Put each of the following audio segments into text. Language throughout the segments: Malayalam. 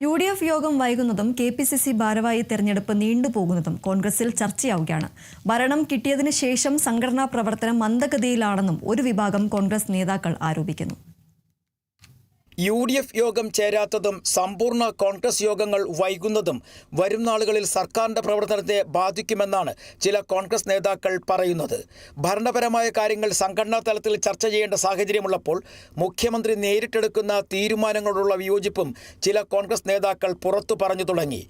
UDF യോഗം വൈകുന്നതും KPCC ഭാരവാഹി തെരഞ്ഞെടുപ്പ് നീണ്ടുപോകുന്നതും കോൺഗ്രസിൽ ചർച്ചയാവുകയാണ്. ഭരണം കിട്ടിയതിനു ശേഷം സംഘടനാ പ്രവർത്തനം മന്ദഗതിയിലാണെന്നും ഒരു വിഭാഗം കോൺഗ്രസ് നേതാക്കൾ ആരോപിക്കുന്നു. UDF യോഗം ചേരാത്തതും സമ്പൂർണ്ണ കോൺഗ്രസ് യോഗങ്ങൾ വൈകുന്നതും വരും നാളുകളിൽ സർക്കാരിന്റെ പ്രവർത്തനത്തെ ബാധിക്കുമെന്നാണ് ചില കോൺഗ്രസ് നേതാക്കൾ പറയുന്നത്. ഭരണപരമായ കാര്യങ്ങൾ സംഘടനാ തലത്തിൽ ചർച്ച ചെയ്യേണ്ട സാഹചര്യമുള്ളപ്പോൾ മുഖ്യമന്ത്രി നേരിട്ടെടുക്കുന്ന തീരുമാനങ്ങളോടുള്ള വിയോജിപ്പും ചില കോൺഗ്രസ് നേതാക്കൾ പുറത്തു പറഞ്ഞു തുടങ്ങി.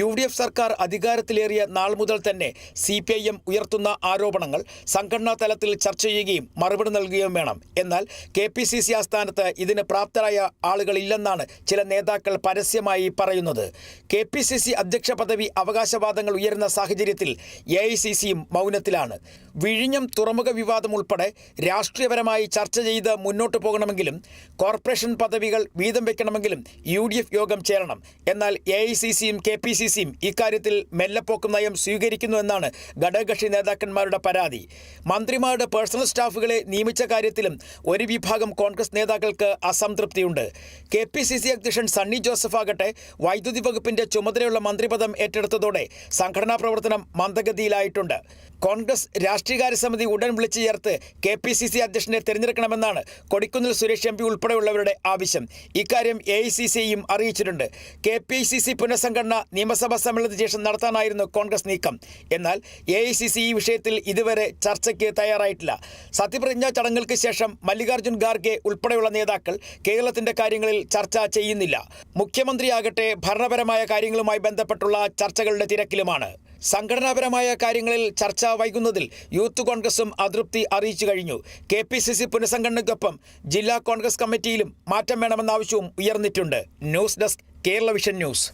UDF സർക്കാർ അധികാരത്തിലേറിയ നാൾ മുതൽ തന്നെ CPIM ഉയർത്തുന്ന ആരോപണങ്ങൾ സംഘടനാ തലത്തിൽ ചർച്ച ചെയ്യുകയും മറുപടി നൽകുകയും വേണം. എന്നാൽ KPCC ആസ്ഥാനത്ത് ഇതിന് പ്രാപ്തരായ ആളുകളില്ലെന്നാണ് ചില നേതാക്കൾ പരസ്യമായി പറയുന്നത്. KPCC അധ്യക്ഷ പദവി അവകാശവാദങ്ങൾ ഉയരുന്ന സാഹചര്യത്തിൽ AICCയും മൗനത്തിലാണ്. വിഴിഞ്ഞം തുറമുഖ വിവാദം ഉൾപ്പെടെ രാഷ്ട്രീയപരമായി ചർച്ച ചെയ്ത് മുന്നോട്ട് പോകണമെങ്കിലും കോർപ്പറേഷൻ പദവികൾ വീതം വെക്കണമെങ്കിലും UDF യോഗം ചേരണം. എന്നാൽ AICCയും KPCCയും ഇക്കാര്യത്തിൽ മെല്ലെപ്പോക്കും നയം സ്വീകരിക്കുന്നുവെന്നാണ് ഘടകകക്ഷി നേതാക്കന്മാരുടെ പരാതി. മന്ത്രിമാരുടെ പേഴ്സണൽ സ്റ്റാഫുകളെ നിയമിച്ച കാര്യത്തിലും ഒരു വിഭാഗം കോൺഗ്രസ് നേതാക്കൾക്ക് അസംതൃപ്തിയുണ്ട്. KPCC അധ്യക്ഷൻ സണ്ണി ജോസഫ് ആകട്ടെ വൈദ്യുതി വകുപ്പിന്റെ ചുമതലയുള്ള മന്ത്രിപദം ഏറ്റെടുത്തതോടെ സംഘടനാ പ്രവർത്തനം മന്ദഗതിയിലായിട്ടുണ്ട്. കോൺഗ്രസ് രാഷ്ട്രീയകാര്യ സമിതി ഉടൻ വിളിച്ചു ചേർത്ത് KPCC അധ്യക്ഷനെ തിരഞ്ഞെടുക്കണമെന്നാണ് കൊടിക്കുന്നിൽ സുരേഷ് MP ഉൾപ്പെടെയുള്ളവരുടെ ആവശ്യം. ഇക്കാര്യം AICCയും അറിയിച്ചിട്ടുണ്ട്. KPCC പുനഃസംഘടന നിയമസഭാ സമ്മേളനത്തിന് ശേഷം നടത്താനായിരുന്നു കോൺഗ്രസ് നീക്കം. എന്നാൽ AICC ഈ വിഷയത്തിൽ ഇതുവരെ ചർച്ചയ്ക്ക് തയ്യാറായിട്ടില്ല. സത്യപ്രതിജ്ഞാ ചടങ്ങുകൾക്ക് ശേഷം മല്ലികാർജ്ജുൻ ഖാർഗെ ഉൾപ്പെടെയുള്ള നേതാക്കൾ കേരളത്തിന്റെ കാര്യങ്ങളിൽ ചർച്ച ചെയ്യുന്നില്ല. മുഖ്യമന്ത്രിയാകട്ടെ ഭരണപരമായ കാര്യങ്ങളുമായി ബന്ധപ്പെട്ടുള്ള ചർച്ചകളുടെ തിരക്കിലുമാണ്. സംഘടനാപരമായ കാര്യങ്ങളിൽ ചർച്ച വൈകുന്നതിൽ യൂത്ത് കോൺഗ്രസും അതൃപ്തി അറിയിച്ചു കഴിഞ്ഞു. KPCC പുനഃസംഘടനയ്ക്കൊപ്പം ജില്ലാ കോൺഗ്രസ് കമ്മിറ്റിയിലും മാറ്റം വേണമെന്ന ആവശ്യവും ഉയർന്നിട്ടുണ്ട്. News desk, Kerala vision news.